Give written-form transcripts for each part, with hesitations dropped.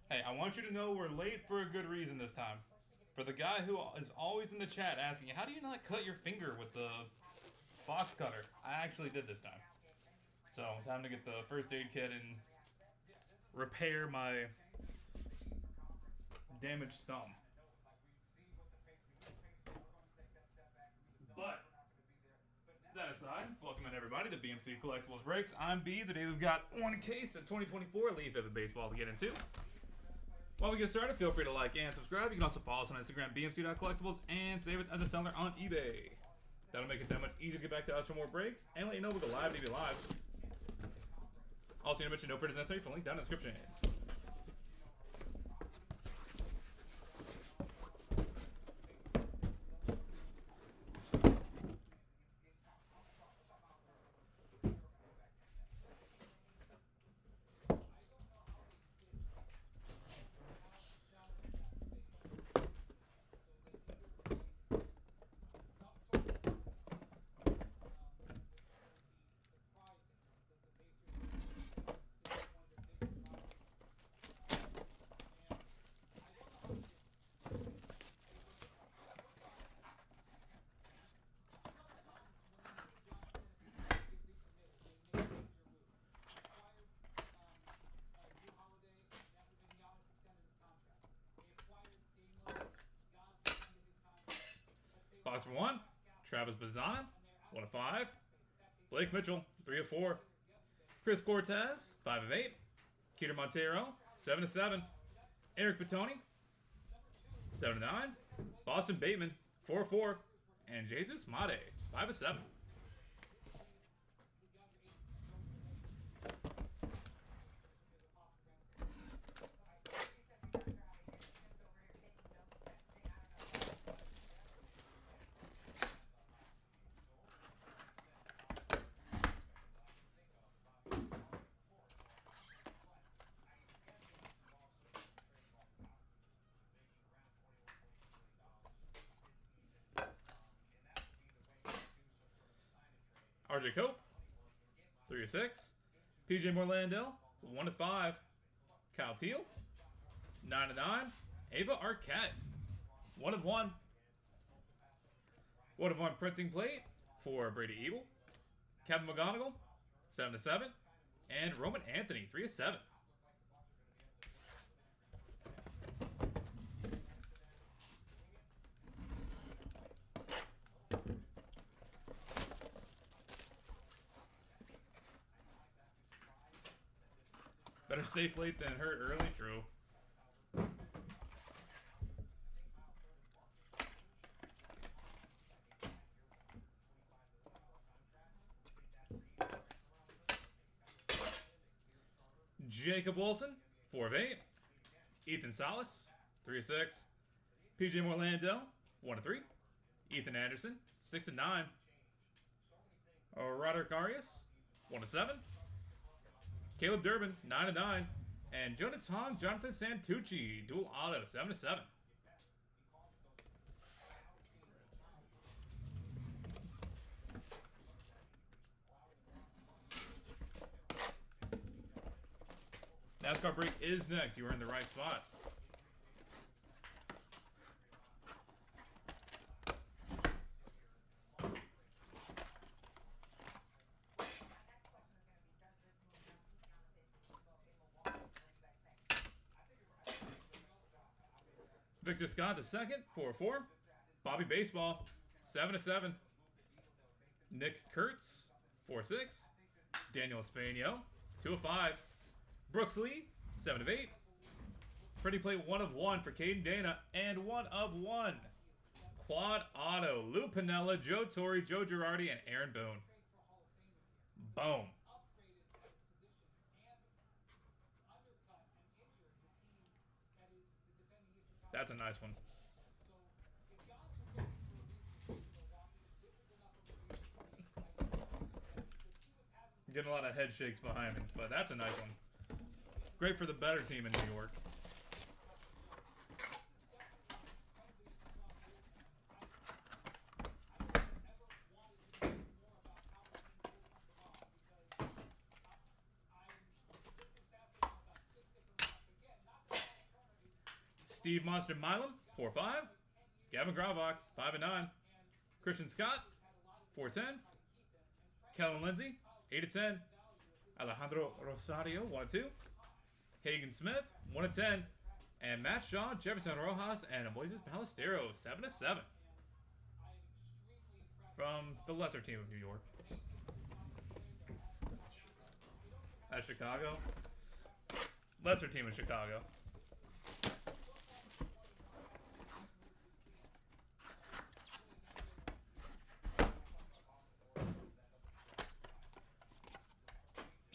Hey, I want you to know we're late for a good reason this time. For the guy who is always in the chat asking, how do you not cut your finger with the box cutter? I actually did this time. So it's time to get the first aid kit and repair my damaged thumb. But that aside, welcome in everybody to BMC Collectibles Breaks. I'm B. Today we've got one case of 2024 Leaf Vivid Baseball to get into. While we get started, feel free to like and subscribe. You can also follow us on Instagram, bmc.collectibles, and save us as a seller on eBay. That'll make it that much easier to get back to us for more breaks, and let you know we go live to be live. Also, you to mention no print is necessary for link down in the description. Box number 1, Travis Bazzana, 1 of 5. Blake Mitchell, 3 of 4. Chris Cortez, 5 of 8. Keter Montero, 7 of 7. Eric Batoni, 7 of 9. Boston Bateman, 4 of 4. And Jesus Mate, 5 of 7. RJ Cope, 3 of 6. PJ Morlando, 1 of 5. Kyle Teal, 9 of 9. Ava Arquette, 1 of 1. 1 of 1 printing plate for Brady Ebel. Kevin McGonigal, 7 of 7. And Roman Anthony, 3 of 7. Better safe late than hurt early, true. Jacob Wilson, 4 of 8. Ethan Salas, 3 of 6. PJ Morlando, 1 of 3. Ethan Anderson, 6 of 9. Roderick Arias, 1 of 7. Caleb Durbin, 9 of 9. And Jonathan Santucci, dual auto, 7 of 7. NASCAR break is next. You are in the right spot. Victor Scott the second, 4 of 4. Bobby Baseball, 7 of 7. Nick Kurtz, 4 of 6. Daniel Espanio, 2 of 5. Brooks Lee, 7 of 8. Pretty plate 1 of 1 for Caden Dana, and 1 of 1. Quad auto, Lou Piniella, Joe Torre, Joe Girardi, and Aaron Boone. Boom. That's a nice one. Getting a lot of head shakes behind me, but that's a nice one. Great for the better team in New York. Steve Monster Milam, 4-5. Gavin Gravok, 5-9. Christian Scott, 4-10. Kellen Lindsay, 8-10. Alejandro Rosario, 1-2. Hagen Smith, 1-10. And Matt Shaw, Jefferson Rojas, and Moises Ballesteros, 7-7. From the lesser team of New York. That's Chicago. Lesser team of Chicago.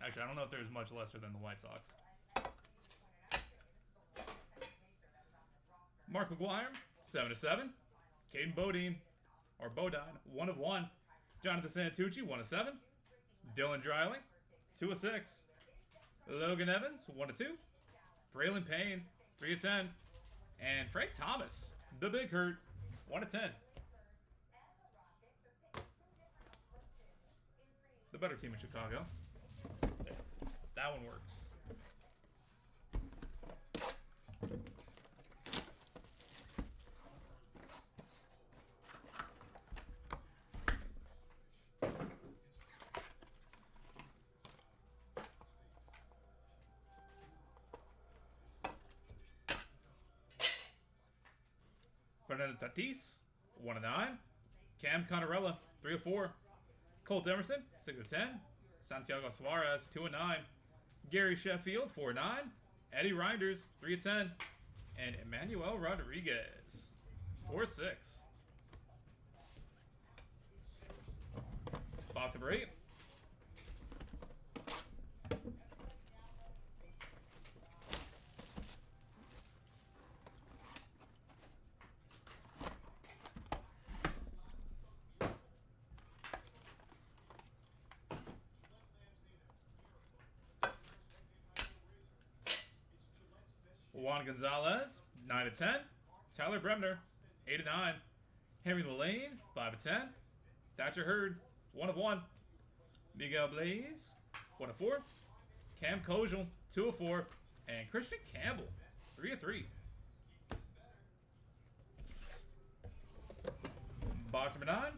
Actually, I don't know if there's much lesser than the White Sox. Mark McGuire, 7-7. Caden Bodine, or Bodine, 1-1. Jonathan Santucci, 1-7. Dylan Dreiling, 2-6. Logan Evans, 1-2. Braylon Payne, 3-10. And Frank Thomas, the Big Hurt, 1-10. The better team in Chicago. That one works. Fernando Tatis, 1-9. Cam Connerella, 3-4. Colt Emerson, 6-10. Santiago Suarez, 2-9. Gary Sheffield, 4-9. Eddie Reinders, 3-10. And Emmanuel Rodriguez, 4-6. Box number 8. Juan Gonzalez, 9-10. Tyler Bremner, 8-9. Henry Lane, 5-10. Thatcher Hurd, 1-1. Miguel Blaze, 1-4. Cam Kojal, 2-4. And Christian Campbell, 3-3. Box number 9.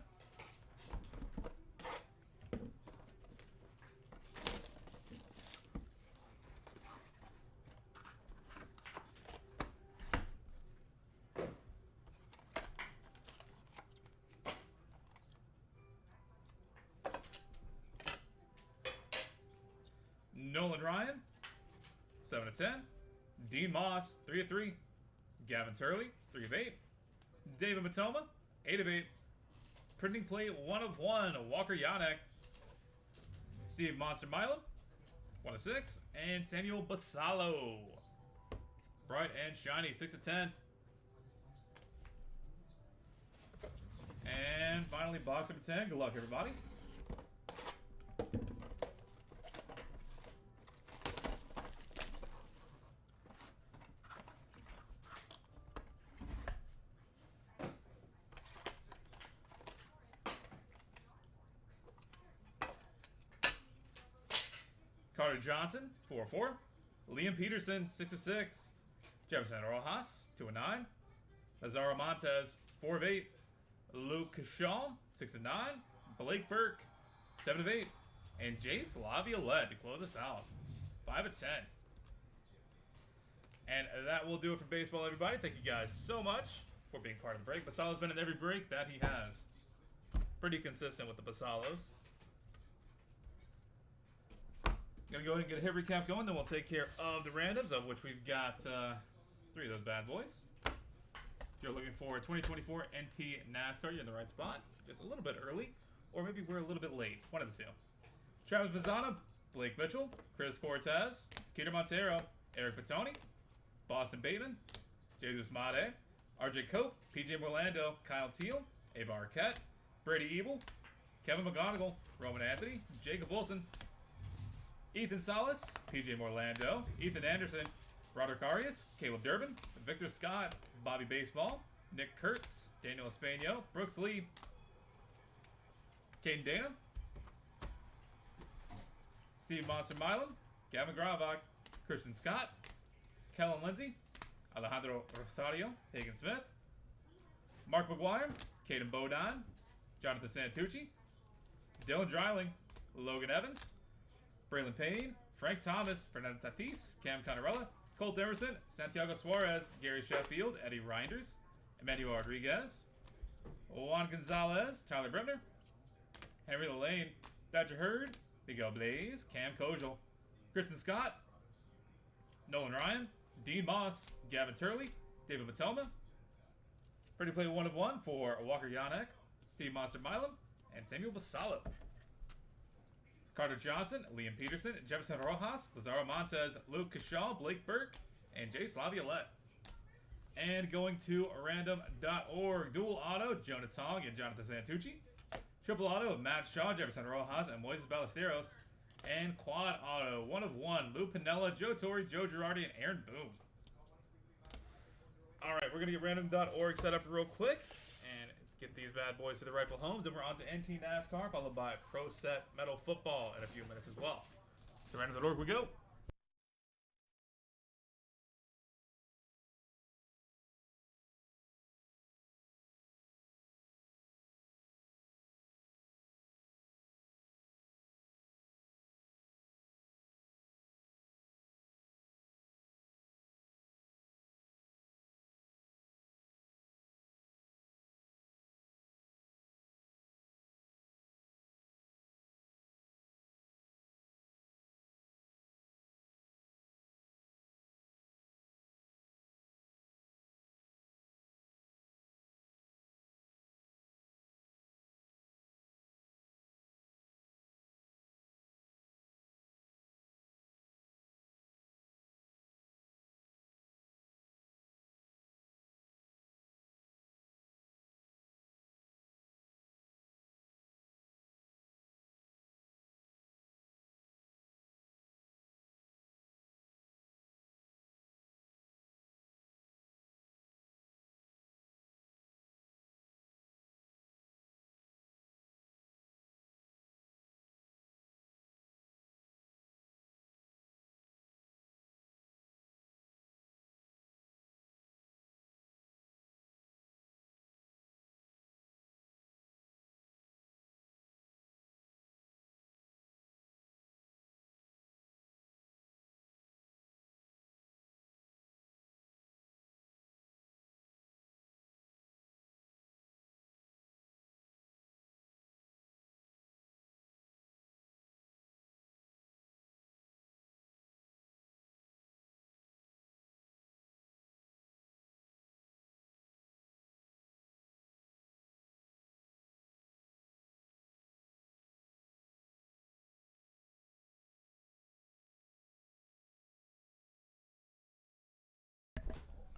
Nolan Ryan, 7-10. Dean Moss, 3-3. Gavin Turley, 3-8. David Matoma, 8-8. Printing plate, 1-1. Walker Yannick. Steve Monster Milam, 1-6. And Samuel Basallo. Bright and shiny, 6-10. And finally, box number 10. Good luck, everybody. Carter Johnson, 4-4. Liam Peterson, 6-6. Jefferson Rojas, 2-9. Lazaro Montez, 4-8. Luke Shaw, 6-9. Blake Burke, 7-8. And Jace Laviolette to close us out, 5-10. And that will do it for baseball, everybody. Thank you guys so much for being part of the break. Basallo's been in every break that he has. Pretty consistent with the Basallos. Gonna go ahead and get a hit recap going, then we'll take care of the randoms, of which we've got 3 of those bad boys. If you're looking for 2024 NT NASCAR, you're in the right spot. Just a little bit early, or maybe we're a little bit late. One of the two. Travis Bazzana, Blake Mitchell, Chris Cortez, Peter Montero, Eric Petoni, Boston Bateman, Jesus Made, RJ Cope, PJ Morlando, Kyle Teal, Ava Arquette, Brady Ebel, Kevin McGonigal, Roman Anthony, Jacob Wilson, Ethan Salas, PJ Morlando, Ethan Anderson, Roderick Arias, Caleb Durbin, Victor Scott, Bobby Baseball, Nick Kurtz, Daniel Espanio, Brooks Lee, Caden Dana, Steve Monster Milam, Gavin Gravok, Christian Scott, Kellen Lindsay, Alejandro Rosario, Hagen Smith, Mark McGuire, Caden Bodine, Jonathan Santucci, Dylan Dreiling, Logan Evans, Braylon Payne, Frank Thomas, Fernando Tatis, Cam Connerella, Colt Emerson, Santiago Suarez, Gary Sheffield, Eddie Reinders, Emmanuel Rodriguez, Juan Gonzalez, Tyler Bremner, Henry Lane, Thatcher Hurd, Miguel Blaze, Cam Kojal, Kristen Scott, Nolan Ryan, Dean Moss, Gavin Turley, David Matelma, Freddie play 1 of 1 for Walker Yanek, Steve Monster Milam, and Samuel Basalo. Carter Johnson, Liam Peterson, Jefferson Rojas, Lazaro Montez, Luke Kashaw, Blake Burke, and Jay Slaviolette. And going to random.org, dual auto, Jonah Tong and Jonathan Santucci. Triple auto of Matt Shaw, Jefferson Rojas, and Moises Ballesteros. And quad auto, 1 of 1, Lou Piniella, Joe Torre, Joe Girardi, and Aaron Boone. Alright, we're going to get random.org set up real quick and get these bad boys to the rightful homes. Then we're on to NT NASCAR, followed by Pro Set Metal Football in a few minutes as well. To random.org we go.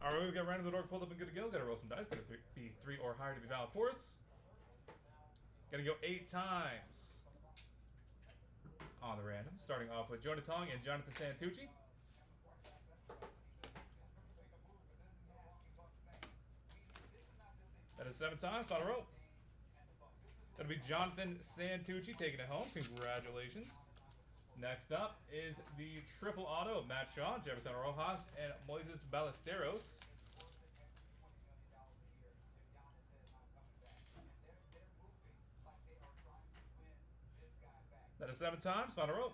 Alright, we've got random.org pulled up and good to go. Gotta roll some dice. Gotta be 3 or higher to be valid for us. Gotta go 8 times on the random. Starting off with Jonah Tong and Jonathan Santucci. That is 7 times. Final roll. That'll be Jonathan Santucci taking it home. Congratulations. Next up is the triple auto of Matt Shaw, Jefferson Rojas, and Moises Ballesteros. That is 7 times. Final roll.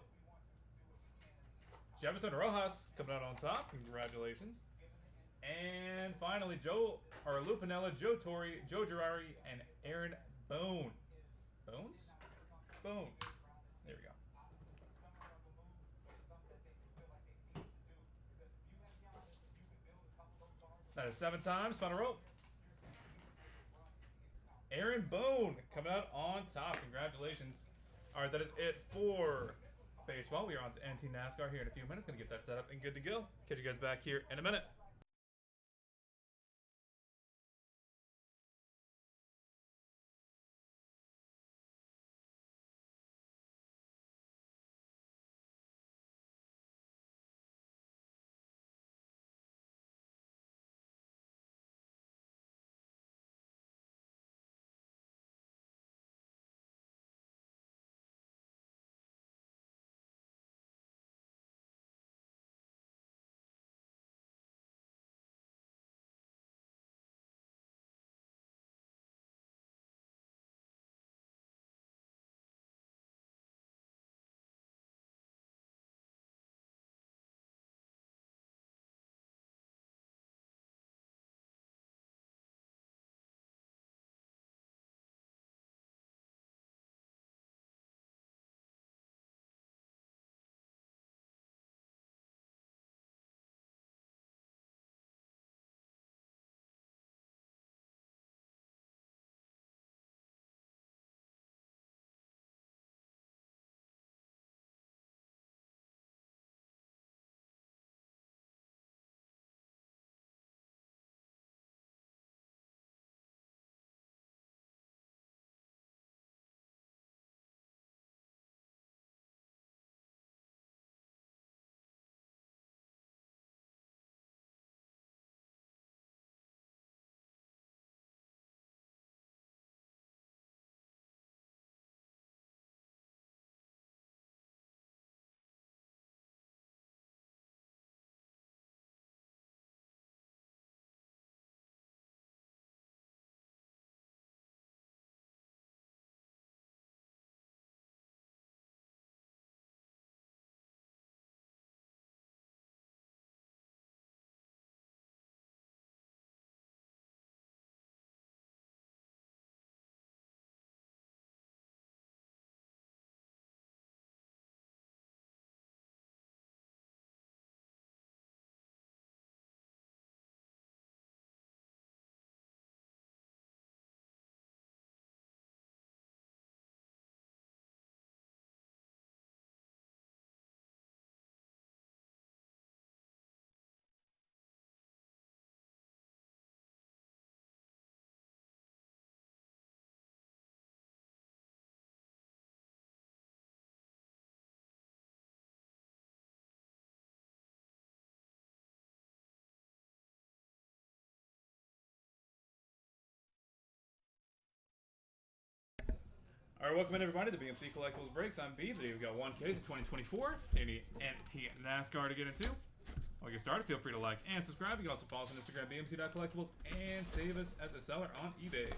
Jefferson Rojas coming out on top. Congratulations. And finally, Lou Piniella, Joe Torre, Joe Girardi, and Aaron Boone. Bones? Boone. There we go. That is 7 times. Final roll. Aaron Boone coming out on top. Congratulations. All right, that is it for baseball. We are on to NT NASCAR here in a few minutes. Going to get that set up and good to go. Catch you guys back here in a minute. Alright, welcome in everybody to BMC Collectibles Breaks. I'm B. Today we've got one case of 2024 Panini NT NASCAR to get into. While we get started, feel free to like and subscribe. You can also follow us on Instagram, BMC.collectibles, and save us as a seller on eBay.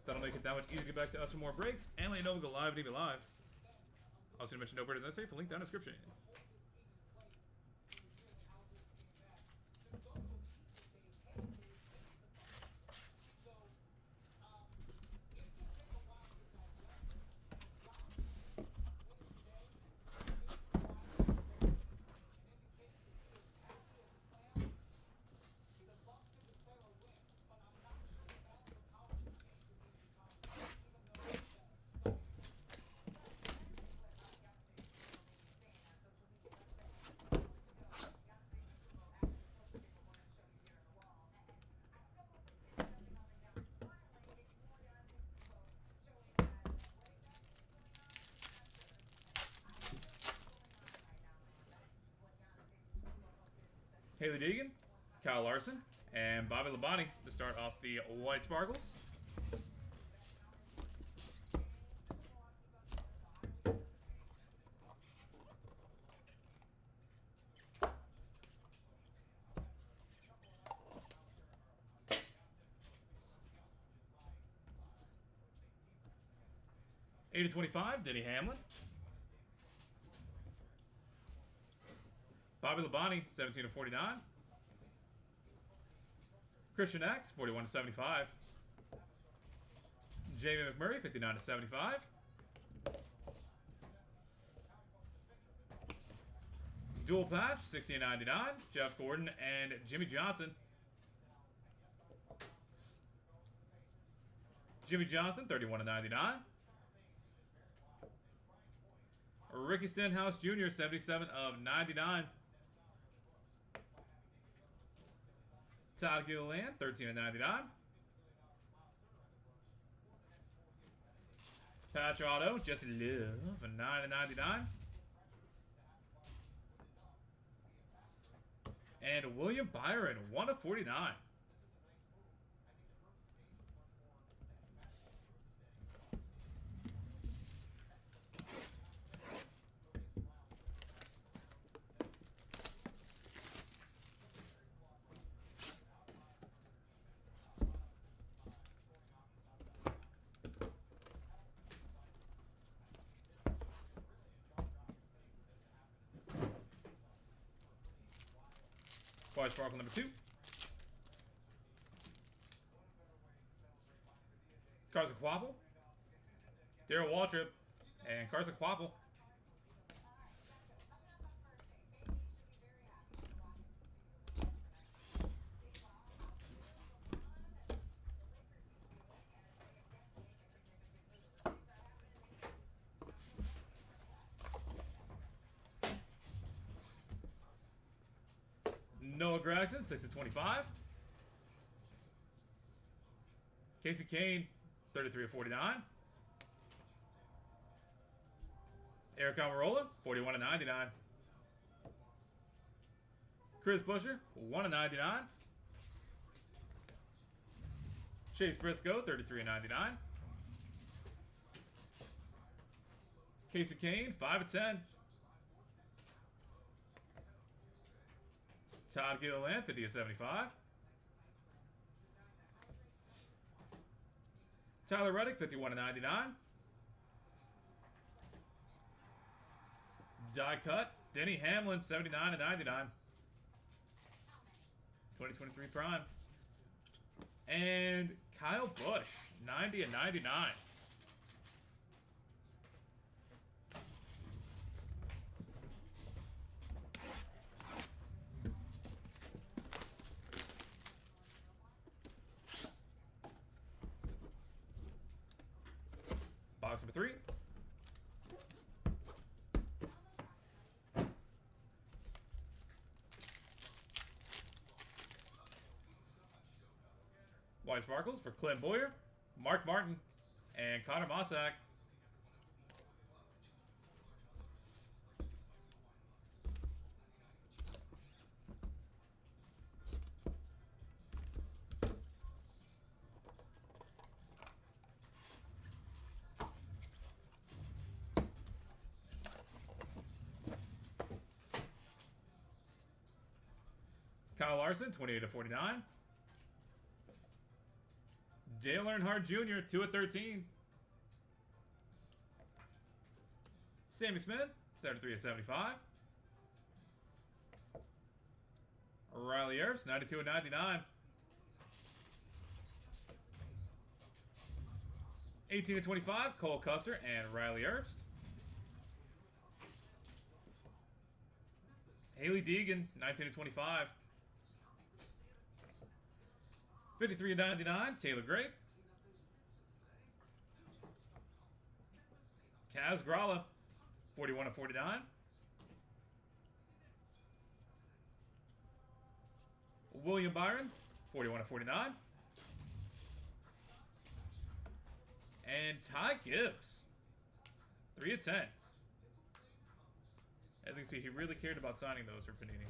That'll make it that much easier to get back to us for more breaks and let you know we go live and eBay Live. Also, mention no bird as I say for link down in the description. Haley Deegan, Kyle Larson, and Bobby Labonte to start off the White Sparkles. $8.25, Denny Hamlin. Bobby Labonte, 17/49. Christian X, 41/75. Jamie McMurray, 59/75. Dual patch, 60/99. Jeff Gordon and Jimmy Johnson. Jimmy Johnson, 31/99. Ricky Stenhouse Jr., 77/99. Todd Gilliland, 13/99. Patch auto, Jesse Love, 9/99. And William Byron, 1/49. White Sparkle number 2. Carson Quapple. Darryl Waltrip. And Carson Quapple. Noah Gragson, 6/25. Casey Kane, 33/49. Eric Almirola, 41/99. Chris Buescher, 1/99. Chase Briscoe, 33/99. Casey Kane, 5/10. Todd Gilliland, 50/75. Tyler Reddick, 51/99. Die cut, Denny Hamlin, 79/99. 2023 Prime. And Kyle Busch, 90/99. Box number 3. White Sparkles for Clint Boyer, Mark Martin, and Connor Mossack. Kyle Larson, 28/49. Dale Earnhardt Jr., 2/13. Sammy Smith, 73/75. Riley Earps, 92/99. 18/25, Cole Custer and Riley Earps. Haley Deegan, 19/25. 53/99, Taylor Grape. Kaz Gralla, 41/49. William Byron, 41/49. And Ty Gibbs, 3/10. As you can see, he really cared about signing those for Panini.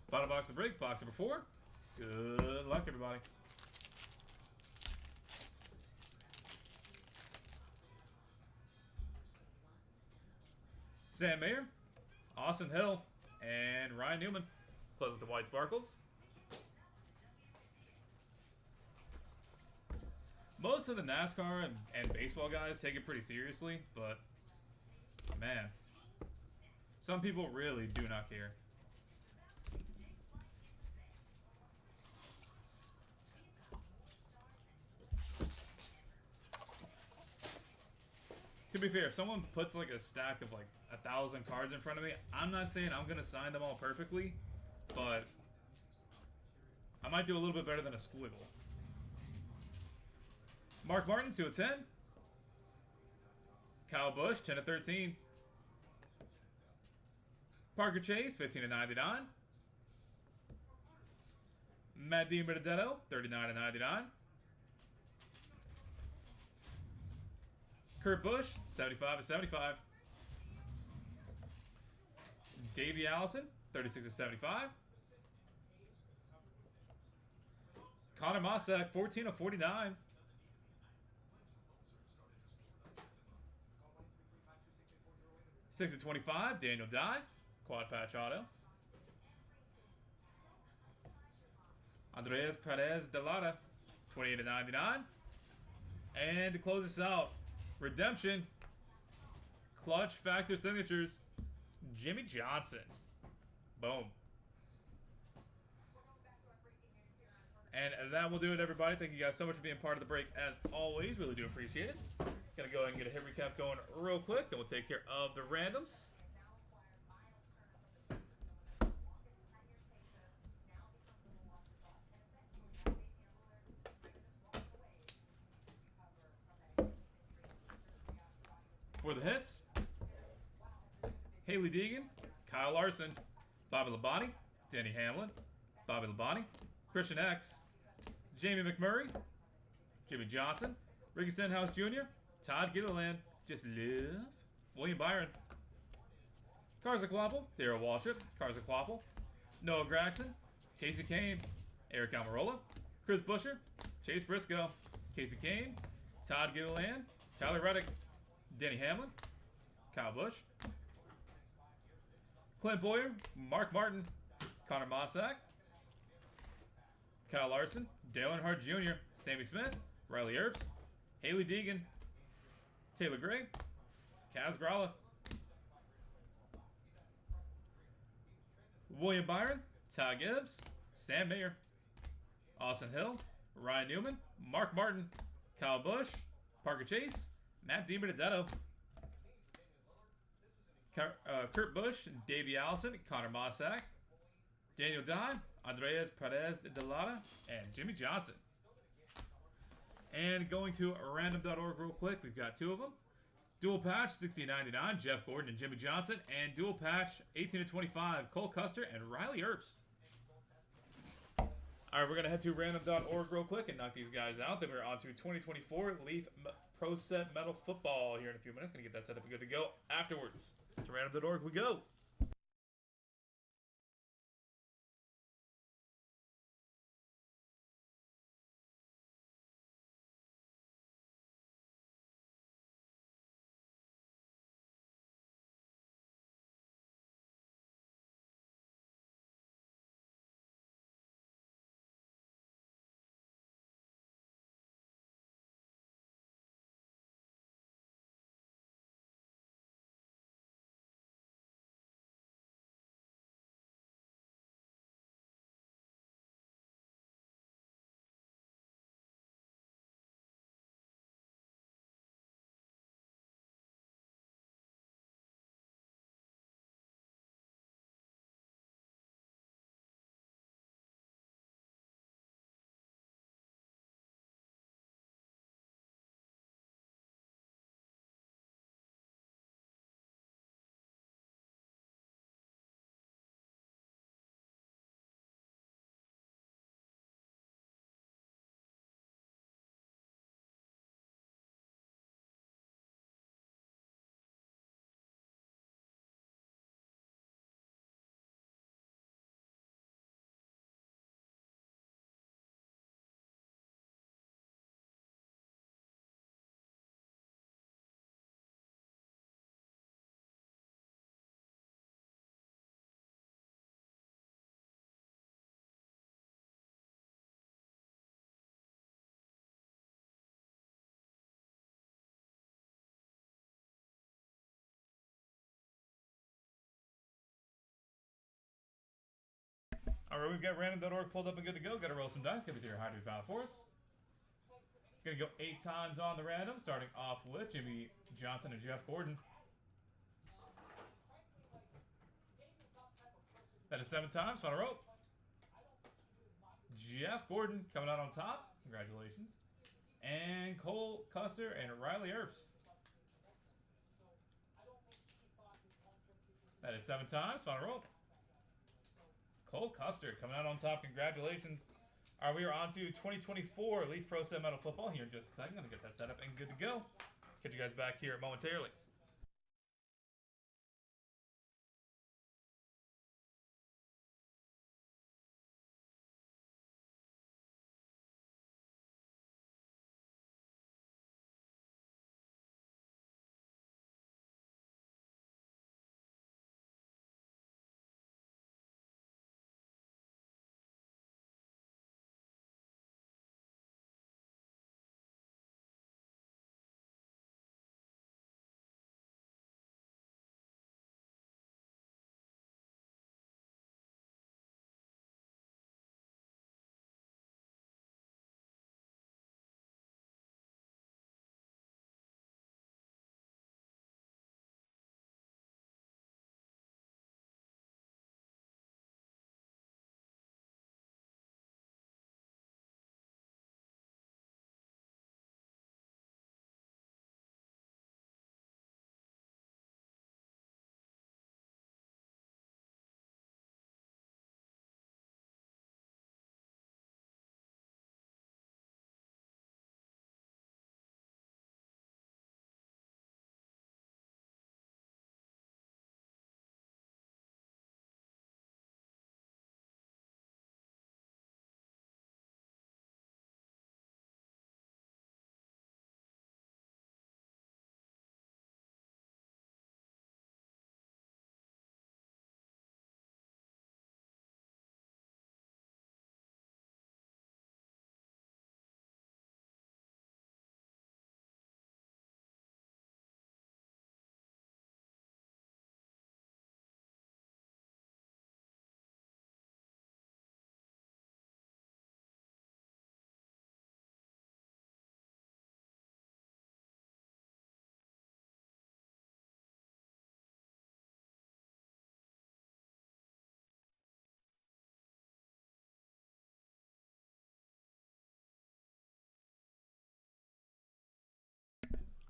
Bottom box of the break, box number 4. Good luck, everybody. Sam Mayer, Austin Hill, and Ryan Newman. Close with the white sparkles. Most of the NASCAR and baseball guys take it pretty seriously, but man, some people really do not care. To be fair, if someone puts like a stack of like 1,000 cards in front of me, I'm not saying I'm gonna sign them all perfectly, but I might do a little bit better than a squiggle. Mark Martin, 2/10. Kyle Busch, 10/13. Parker Chase, 15/99. Matt DiBenedetto, 39/99. Kurt Busch, 75/75. Davey Allison, 36/75. Connor Mosak, 14/49. $6/25. Daniel Dye, quad patch auto. Andres Perez de Lara, 28/99. And to close this out, redemption, clutch factor signatures, Jimmy Johnson. Boom. And that will do it, everybody. Thank you guys so much for being part of the break, as always. Really do appreciate it. Gonna go ahead and get a hit recap going real quick, and we'll take care of the randoms. For the hits, Haley Deegan, Kyle Larson, Bobby Labonte, Denny Hamlin, Bobby Labonte, Christian X, Jamie McMurray, Jimmy Johnson, Ricky Stenhouse Jr., Todd Gilliland, Just Live, William Byron, Karza Quapple, Darryl Waltrip, Karza Quapple, Noah Gragson, Casey Kane, Eric Almirola, Chris Buescher, Chase Briscoe, Casey Kane, Todd Gilliland, Tyler Reddick, Denny Hamlin, Kyle Busch, Clint Boyer, Mark Martin, Connor Mosak, Kyle Larson, Dale Earnhardt Jr., Sammy Smith, Riley Earps, Haley Deegan, Taylor Gray, Kaz Gralla, William Byron, Ty Gibbs, Sam Mayer, Austin Hill, Ryan Newman, Mark Martin, Kyle Busch, Parker Chase, Matt DiBenedetto, Kurt Busch, Davey Allison, Connor Mosak, Daniel Dye, Andres Perez de Lara, and Jimmy Johnson. And going to random.org real quick, we've got 2 of them. Dual patch, $16.99, Jeff Gordon and Jimmy Johnson. And dual patch, $18.25, Cole Custer and Riley Earps. All right, we're going to head to random.org real quick and knock these guys out. Then we're on to 2024 Leaf Pro Set Metal Football here in a few minutes. Going to get that set up and good to go afterwards. To random.org we go. Alright, we've got random.org pulled up and good to go. Got to roll some dice. Get me to your high to be found for us. Gonna go 8 times on the random, starting off with Jimmy Johnson and Jeff Gordon. That is 7 times, final roll. Jeff Gordon coming out on top. Congratulations. And Cole Custer and Riley Earps. That is 7 times, final roll. Cole Custer coming out on top. Congratulations. All right, we are on to 2024 Leaf Pro Set Metal Football here in just a second. Gonna get that set up and good to go. Catch you guys back here momentarily.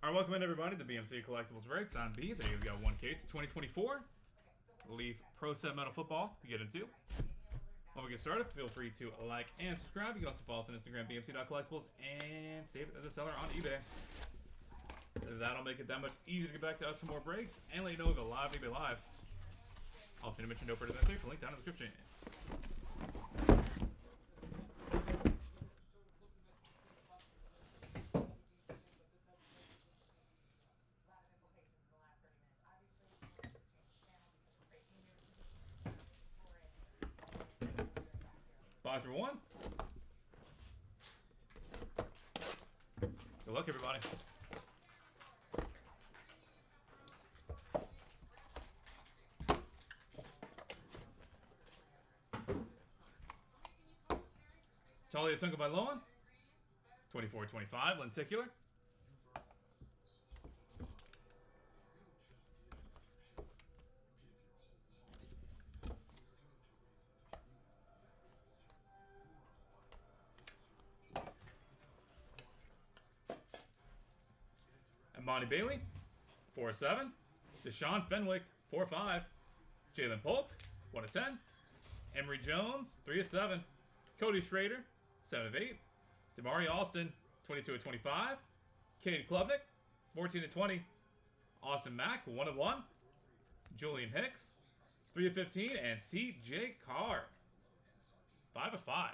All right, welcome in everybody to BMC Collectibles Breaks on B. Today we've got one case of 2024 Leaf Pro Set Metal Football to get into. When we get started, feel free to like and subscribe. You can also follow us on Instagram, bmc.collectibles, and save it as a seller on eBay. That'll make it that much easier to get back to us for more breaks and let you know we'll go live, eBay Live. Also, need to mention no further than safe, link down in the description. Box number 1. Good luck, everybody. Talia Tunga by Loan. 24-25, lenticular. Monty Bailey, 4-7. Deshaun Fenwick, 4-5. Jalen Polk, 1-10. Emory Jones, 3-7. Cody Schrader, 7-8. Damari Alston, 22-25. Cade Klubnik, 14-20. Austin Mack, 1-1. Julian Hicks, 3-15. And C.J. Carr, 5-5.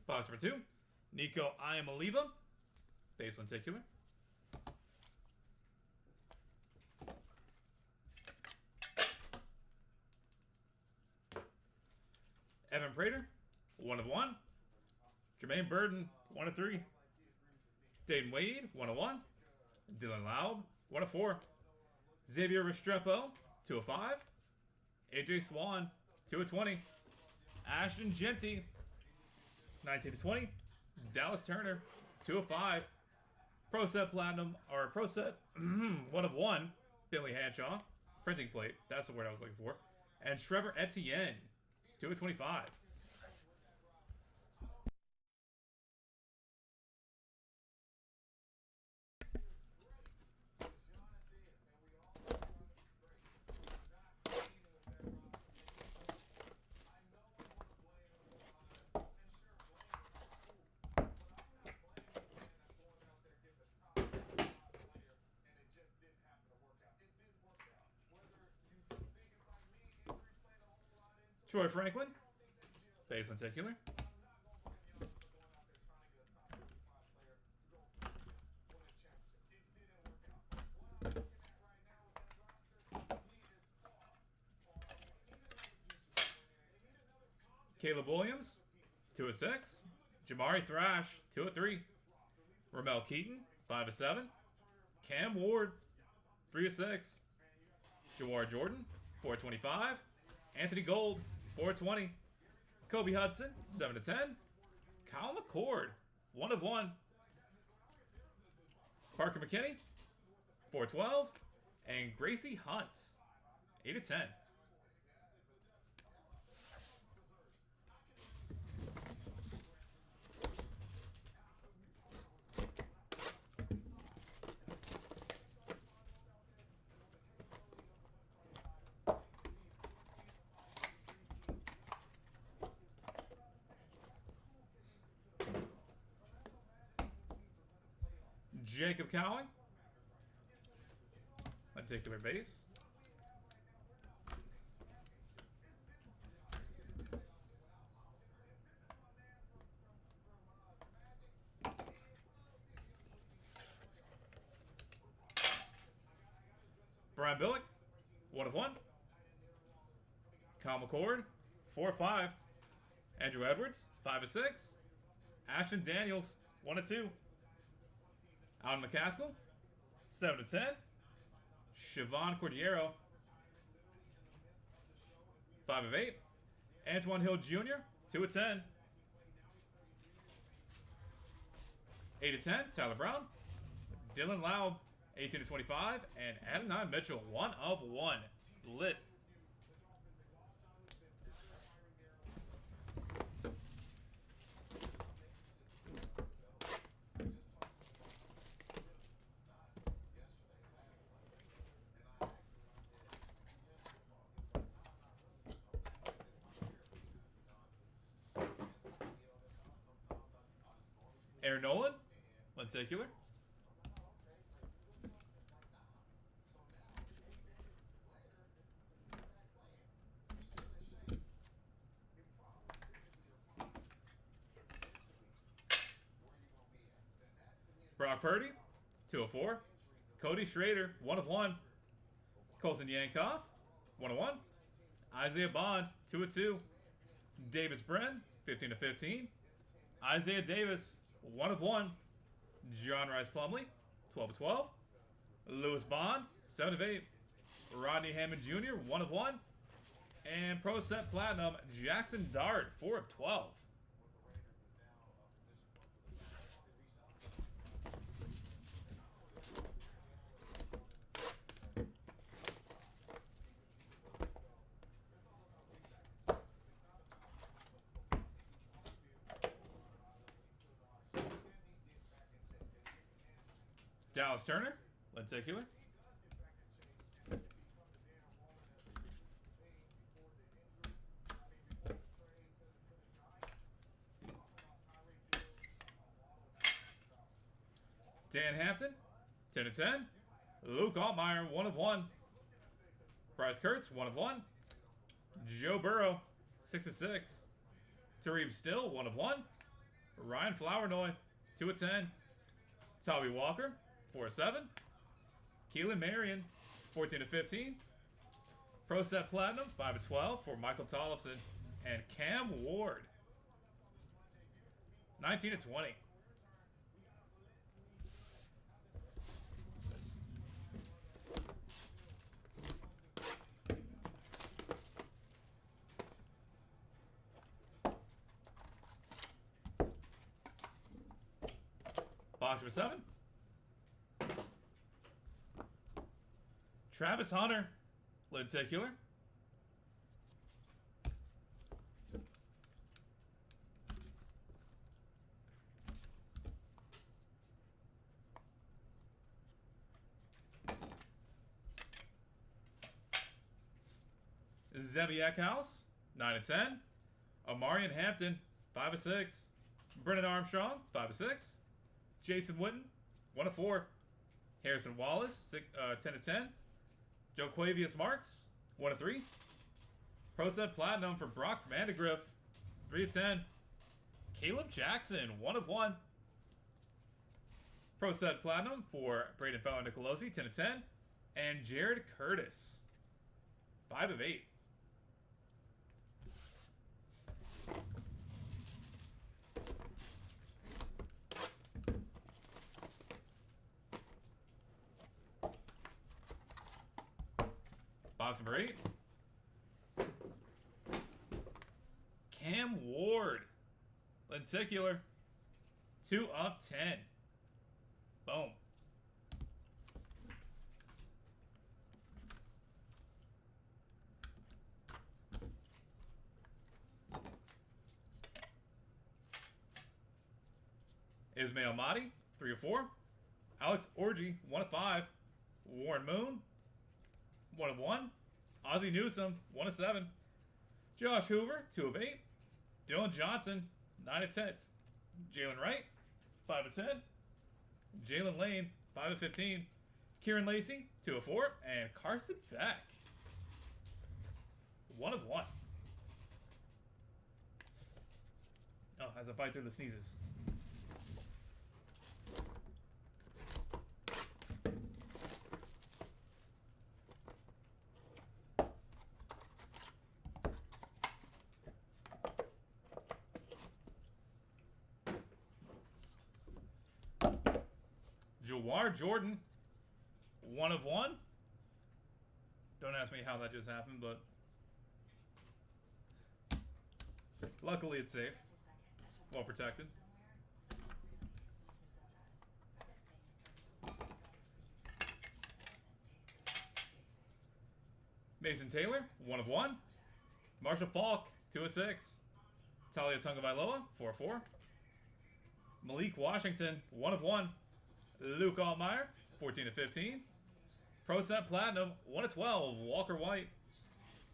Box number 2. Nico Iamaliva, base lenticular. Evan Prater, 1/1. Jermaine Burton, 1/3. Dayton Wade, 1/1. Dylan Laub, 1/4. Xavier Restrepo, 2/5. AJ Swan, 2/20. Ashton Genty, 19/20. Dallas Turner, 2/5. Pro Set Platinum, or Pro Set 1/1. Billy Hanshaw, printing plate. That's the word I was looking for. And Trevor Etienne, 2/25. Troy Franklin, base lenticular. Caleb Williams, 2/6. Jamari Thrash, 2/3. Ramel Keaton, 5/7. Cam Ward, 3/6. Jawar Jordan, 4/25. Anthony Gold, 4/20. Kobe Hudson, 7/10. Kyle McCord, 1/1. Parker McKinney, 4/12. And Gracie Hunt, 8/10. Jacob Cowling, lenticular base. Brian Billick, 1/1. Kyle McCord, 4/5. Andrew Edwards, 5/6. Ashton Daniels, 1/2. Alan McCaskill, 7/10. Siobhan Cordero, 5/8. Antoine Hill Jr., 2/10. 8/10. Tyler Brown. Dylan Laub, 18/25. And Adonai Mitchell, 1/1. Lit. Aaron Nolan, lenticular. Brock Purdy, 2/4. Cody Schrader, 1/1. Colson Yankoff, 1/1. Isaiah Bond, 2/2. Davis Bren, 15/15. Isaiah Davis, 1/1. John Rice Plumlee, 12/12. Lewis Bond, 7/8. Rodney Hammond Jr., 1/1. And Pro Set Platinum, Jackson Dart, 4/12. Dallas Turner, lenticular. Dan Hampton, 10/10. Luke Altmaier, 1/1. Bryce Kurtz, 1/1. Joe Burrow, 6/6. Tareem Still, 1/1. Ryan Flournoy, 2 of 10. Tommy Walker, 4 of 7. Keelan Marion, 14 of 15. Pro Set Platinum, 5 of 12 for Michael Tollefson. And Cam Ward, 19 of 20. Box number 7. Travis Hunter, lenticular. Zevi Eckhouse, 9 of 10. Amarian Hampton, 5 of 6. Brennan Armstrong, 5 of 6. Jason Witten, 1 of 4. Harrison Wallace, 10 of 10. Joquavius Marks, 1 of 3. Pro Set Platinum for Brock Vandegrift, 3 of 10. Caleb Jackson, 1 of 1. Pro Set Platinum for Braden Feller Nicolosi, 10 of 10. And Jared Curtis, 5 of 8. Box number 8. Cam Ward, lenticular, 2 of 10. Boom. Ismail Mahdi, 3 of 4. Alex Orji, 1 of 5. Warren Moon, 1 of 1. Ozzie Newsome, 1 of 7. Josh Hoover, 2 of 8. Dylan Johnson, 9 of 10. Jalen Wright, 5 of 10. Jalen Lane, 5 of 15. Kieran Lacey, 2 of 4. And Carson Beck, 1 of 1. Oh, as I fight through the sneezes. Jawar Jordan, 1 of 1. Don't ask me how that just happened, but luckily it's safe. Well protected. Mason Taylor, 1 of 1. Marshall Falk, 2 of 6. Talia Tungavailoa, 4 of 4. Malik Washington, 1 of 1. Luke Altmaier, 14 of 15. Pro Set Platinum, 1 of 12. Walker White.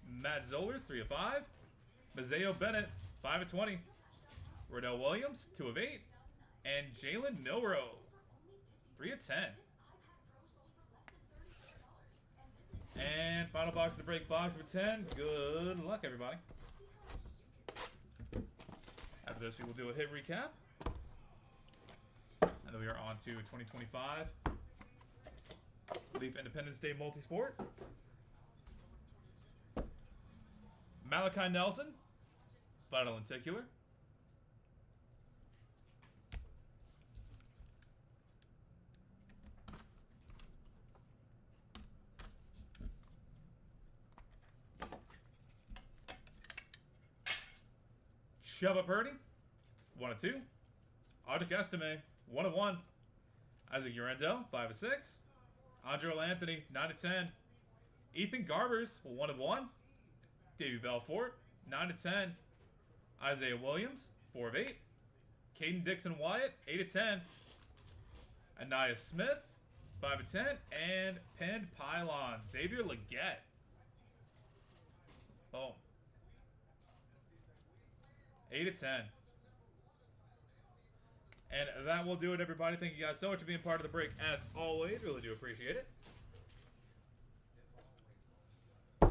Matt Zollers, 3 of 5. Mazeo Bennett, 5 of 20. Rodell Williams, 2 of 8. And Jalen Milroe, 3 of 10. And final box of the break, box number 10. Good luck, everybody. After this, we will do a hit recap. And then we are on to 2025 Leaf Independence Day Multisport. Malachi Nelson, final lenticular. Chubba Purdy, 1 of 2. Audric Estime, 1 of 1. Isaac Urendel, 5 of 6. Andrew Anthony, 9 of 10. Ethan Garbers, 1 of 1. Davey Belfort, 9 of 10. Isaiah Williams, 4 of 8. Caden Dixon Wyatt, 8 of 10. Anaya Smith, 5 of 10. And Pinned Pylon, Xavier Legette. Boom. 8 of 10. And that will do it, everybody. Thank you guys so much for being part of the break, as always. Really do appreciate it. Go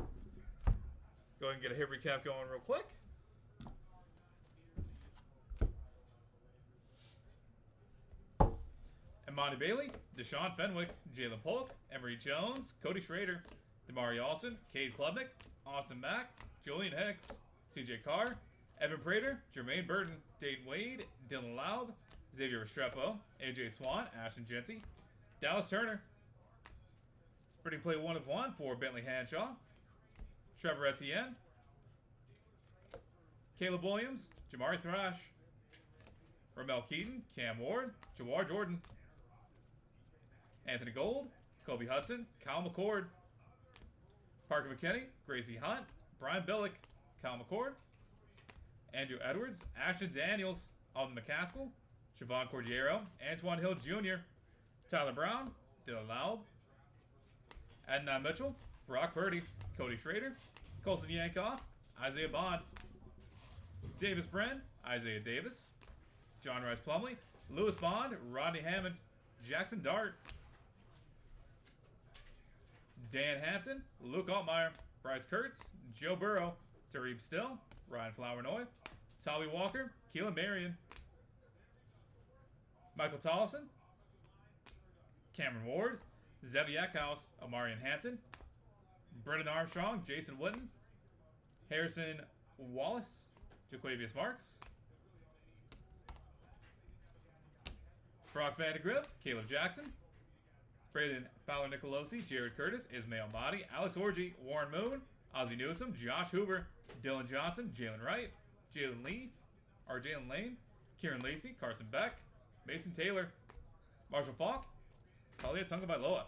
ahead and get a hit recap going real quick. Imani Bailey, Deshaun Fenwick, Jalen Polk, Emory Jones, Cody Schrader, Damari Alston, Cade Klubnik, Austin Mack, Julian Hicks, CJ Carr, Evan Prater, Jermaine Burton, Dayton Wade, Dylan Laub, Xavier Restrepo, AJ Swan, Ashton Genty, Dallas Turner. Pretty play 1 of 1 for Bentley Hanshaw, Trevor Etienne, Caleb Williams, Jamari Thrash, Ramel Keaton, Cam Ward, Jawar Jordan, Anthony Gold, Kobe Hudson, Kyle McCord, Parker McKinney, Gracie Hunt, Brian Billick, Kyle McCord, Andrew Edwards, Ashton Daniels, Alden McCaskill, Siobhan Cordiero, Antoine Hill Jr., Tyler Brown, Dylan Laub, Adnan Mitchell, Brock Purdy, Cody Schrader, Colson Yankoff, Isaiah Bond, Davis Bren, Isaiah Davis, John Rice Plumley, Lewis Bond, Rodney Hammond, Jackson Dart, Dan Hampton, Luke Altmaier, Bryce Kurtz, Joe Burrow, Tareeb Still, Ryan Flournoy, Tommy Walker, Keelan Marion, Michael Tollefson, Cameron Ward, Zevi Eckhouse, Amarian Hampton, Brendan Armstrong, Jason Witten, Harrison Wallace, Jaquavius Marks, Brock Vandegrift, Caleb Jackson, Braden Fowler Nicolosi, Jared Curtis, Ismail Mahdi, Alex Orji, Warren Moon, Ozzie Newsome, Josh Hoover, Dylan Johnson, Jalen Wright, Jalen Lane, Kieran Lacey, Carson Beck, Mason Taylor, Marshall Falk, Talia Tungabailoa,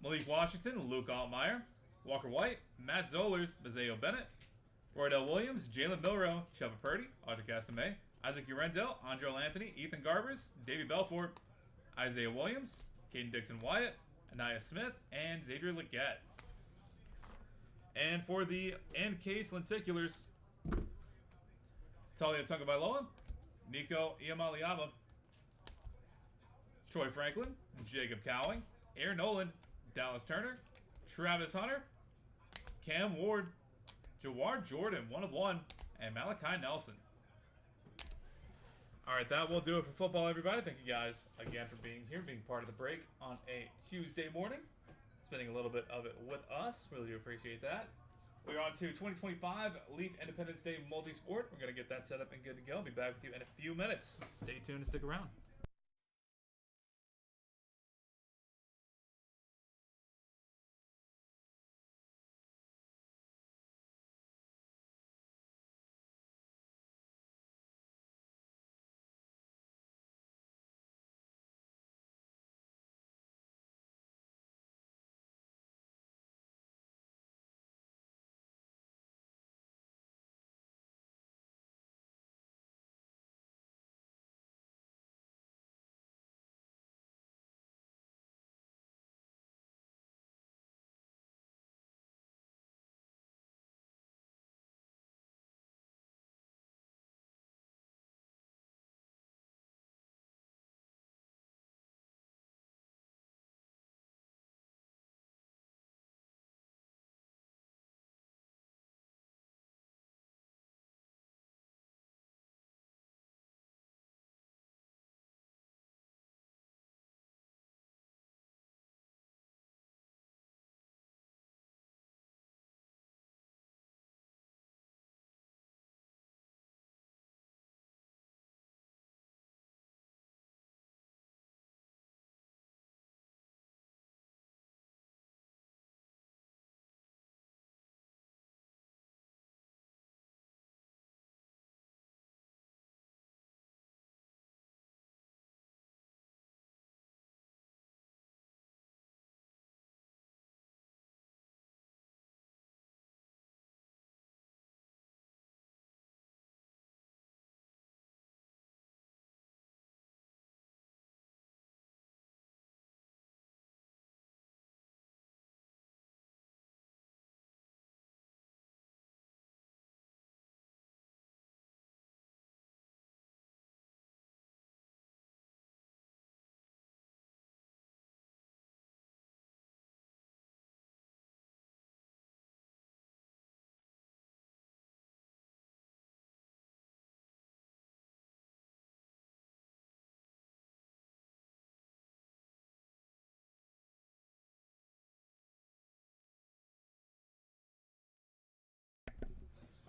Malik Washington, Luke Altmaier, Walker White, Matt Zollers, Mazeo Bennett, Roydell Williams, Jalen Milrow, Chuba Purdy, Audrey Castame, Isaac Urendell, Andrell Anthony, Ethan Garbers, Davey Belfort, Isaiah Williams, Caden Dixon Wyatt, Anaya Smith, and Xavier Leggett. And for the end case lenticulars, Talia Tungabailoa, Nico Iamaliava, Troy Franklin, Jacob Cowling, Aaron Nolan, Dallas Turner, Travis Hunter, Cam Ward, Jawar Jordan, 1 of 1, and Malachi Nelson. Alright, that will do it for football, everybody. Thank you guys again for being here, being part of the break on a Tuesday morning. Spending a little bit of it with us. Really do appreciate that. We're on to 2025 Leaf Independence Day Multi-Sport. We're going to get that set up and good to go. I'll be back with you in a few minutes. Stay tuned and stick around.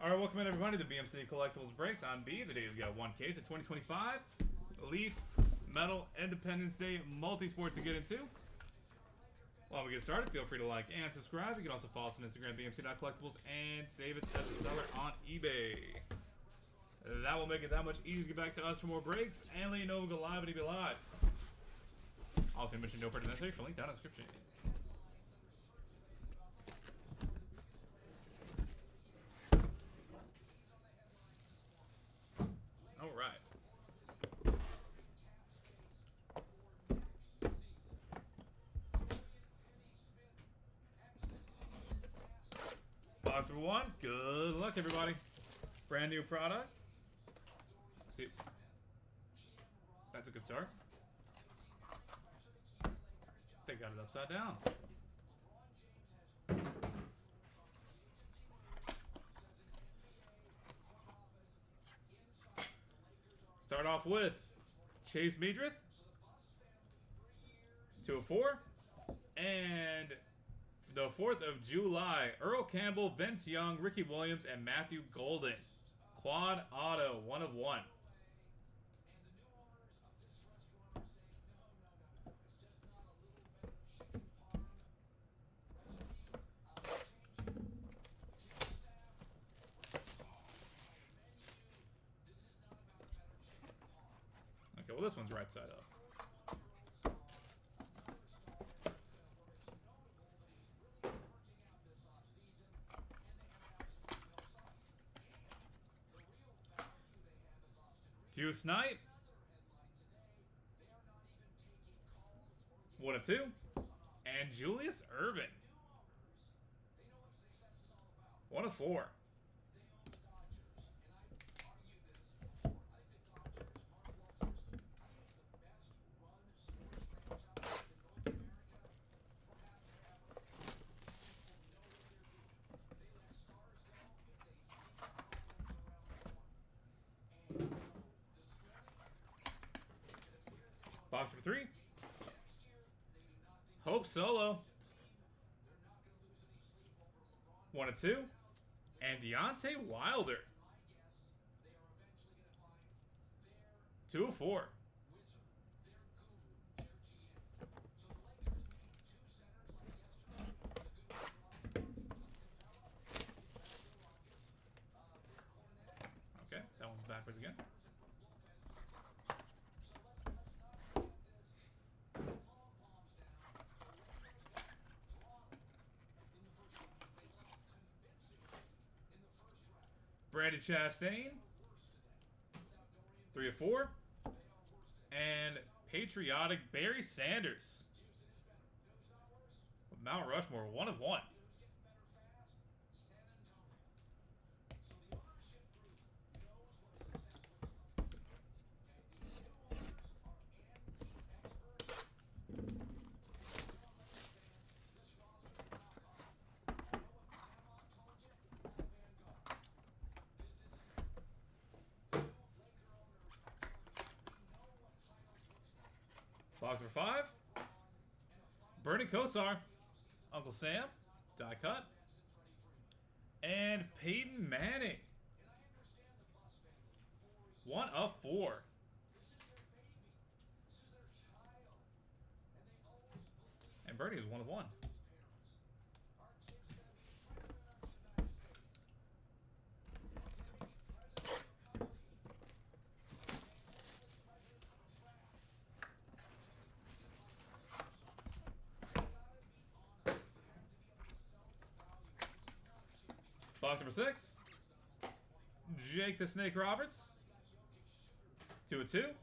Alright, welcome in everybody to BMC Collectibles Breaks. I'm B. Today we've got one case of 2025 Leaf Metal Independence Day Multisport to get into. While we get started, feel free to like and subscribe. You can also follow us on Instagram, BMC.collectibles, and save us as a seller on eBay. That will make it that much easier to get back to us for more breaks and let you know we'll go live and be live. Also, mention no purchase necessary for link down in the description. Alright. Box number one. Good luck, everybody. Brand new product. Let's see. That's a good start. They got it upside down. Start off with Chase Meadrith, 2/4, and the 4th of July, Earl Campbell, Vince Young, Ricky Williams, and Matthew Golden. Quad Auto, 1/1. Okay, well this one's right side up. Deuce Knight, 1/2, and Julius Erving, 1/4. Box number 3. Hope Solo, 1/2, and Deontay Wilder, 2/4. Okay, that one's backwards again. Brandon Chastain, 3/4, and Patriotic Barry Sanders, Mount Rushmore, 1/1. Box number 5. Bernie Kosar, Uncle Sam, die cut. And Peyton Manning, 1/4. And Bernie is 1/1. Box number 6. Jake the Snake Roberts, 2/2.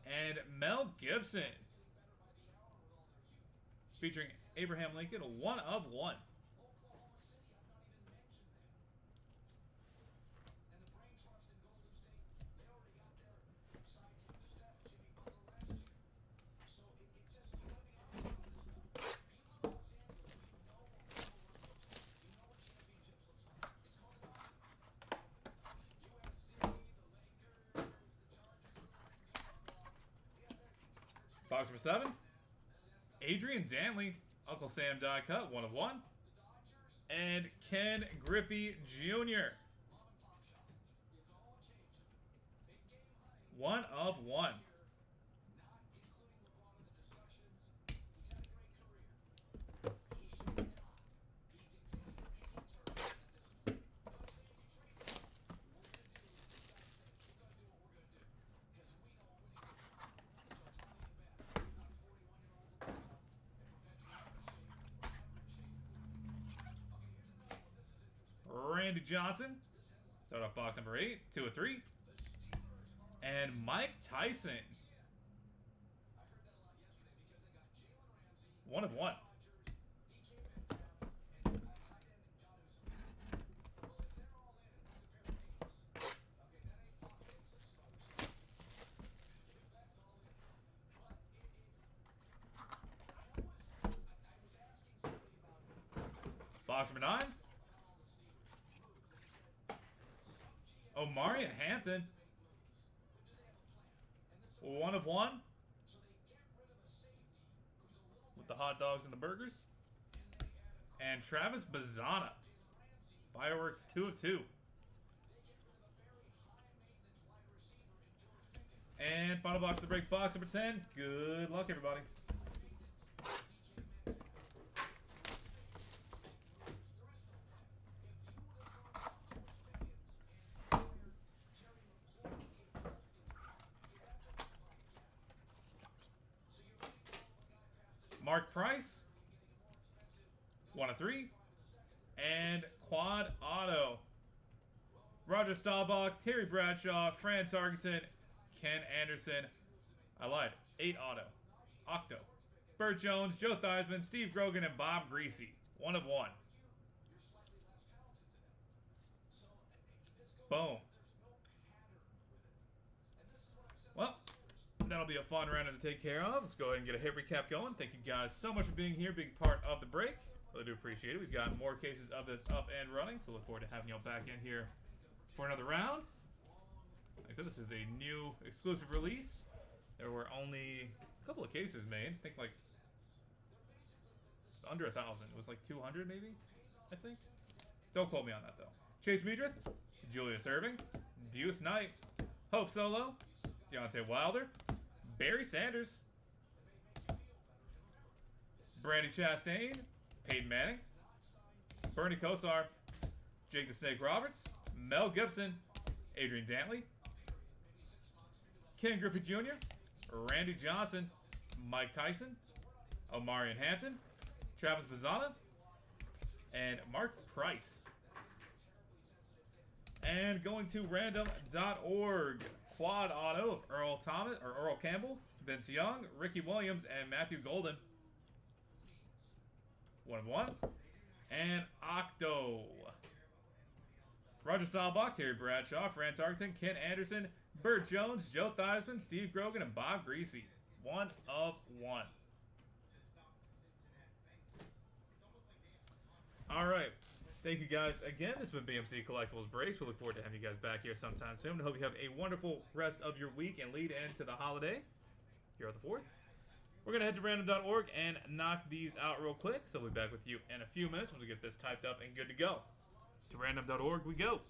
And Mel Gibson, featuring Abraham Lincoln, 1/1. Box number 7. Adrian Dantley, Uncle Sam die cut, 1/1. and Ken Griffey Jr. 1/1. Randy Johnson. Start off box number 8, 2/3. And Mike Tyson. 1/1. Box number 9. Omari and Hampton. 1/1. With the hot dogs and the burgers. And Travis Bazzana. Fireworks 2/2. And final box of the break, box number 10. Good luck, everybody. Mark Price, 1/3, and quad auto. Roger Staubach, Terry Bradshaw, Fran Tarkenton, Ken Anderson. I lied. 8 auto. Octo. Burt Jones, Joe Theismann, Steve Grogan, and Bob Greasy. 1/1. Boom. Well, that'll be a fun round to take care of. Let's go ahead and get a hit recap going. Thank you guys so much for being here, being part of the break. Really do appreciate it. We've got more cases of this up and running, so look forward to having y'all back in here for another round. Like I said, this is a new exclusive release. There were only a couple of cases made. I think like under 1,000. It was like 200 maybe, I think. Don't quote me on that though. Chase Meadrith, Julius Erving, Deuce Knight, Hope Solo, Deontay Wilder, Barry Sanders, Brandi Chastain, Peyton Manning, Bernie Kosar, Jake the Snake Roberts, Mel Gibson, Adrian Dantley, Ken Griffey Jr., Randy Johnson, Mike Tyson, Omari and Hampton, Travis Bazzana, and Mark Price. And going to random.org, quad auto of Earl Campbell, Vince Young, Ricky Williams, and Matthew Golden. 1/1. And Octo. Roger Staubach, Terry Bradshaw, Fran Tarkenton, Ken Anderson, Burt Jones, Joe Theismann, Steve Grogan, and Bob Greasy. 1/1. All right. Thank you guys again. This has been BMC Collectibles Breaks. We look forward to having you guys back here sometime soon. I hope you have a wonderful rest of your week and lead into the holiday here on the 4th. We're going to head to random.org and knock these out real quick. So we'll be back with you in a few minutes once we get this typed up and good to go. To random.org we go.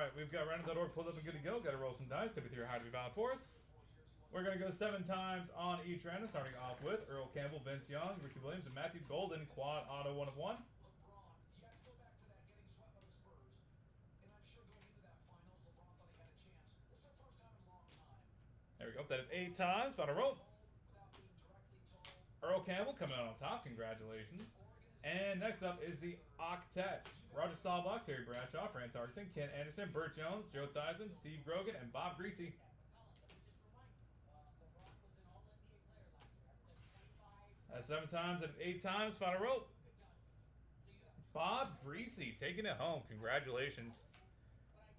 Alright, we've got random.org pulled up and good to go. Got to roll some dice. Got to be through how to be valid for us. We're going to go 7 times on each random, starting off with Earl Campbell, Vince Young, Ricky Williams, and Matthew Golden. Quad auto 1 of 1. There we go. That is 8 times. Final roll. Earl Campbell coming out on top. Congratulations. And next up is the Octet. Roger Staubach, Terry Bradshaw, Fran Tarkenton, Ken Anderson, Burt Jones, Joe Theismann, Steve Grogan, and Bob Greasy. That's 7 times. That's 8 times. Final roll. Bob Greasy taking it home. Congratulations.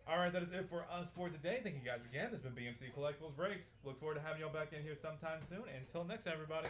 Alright, that is it for us for today. Thank you guys again. This has been BMC Collectibles Breaks. Look forward to having y'all back in here sometime soon. Until next time, everybody.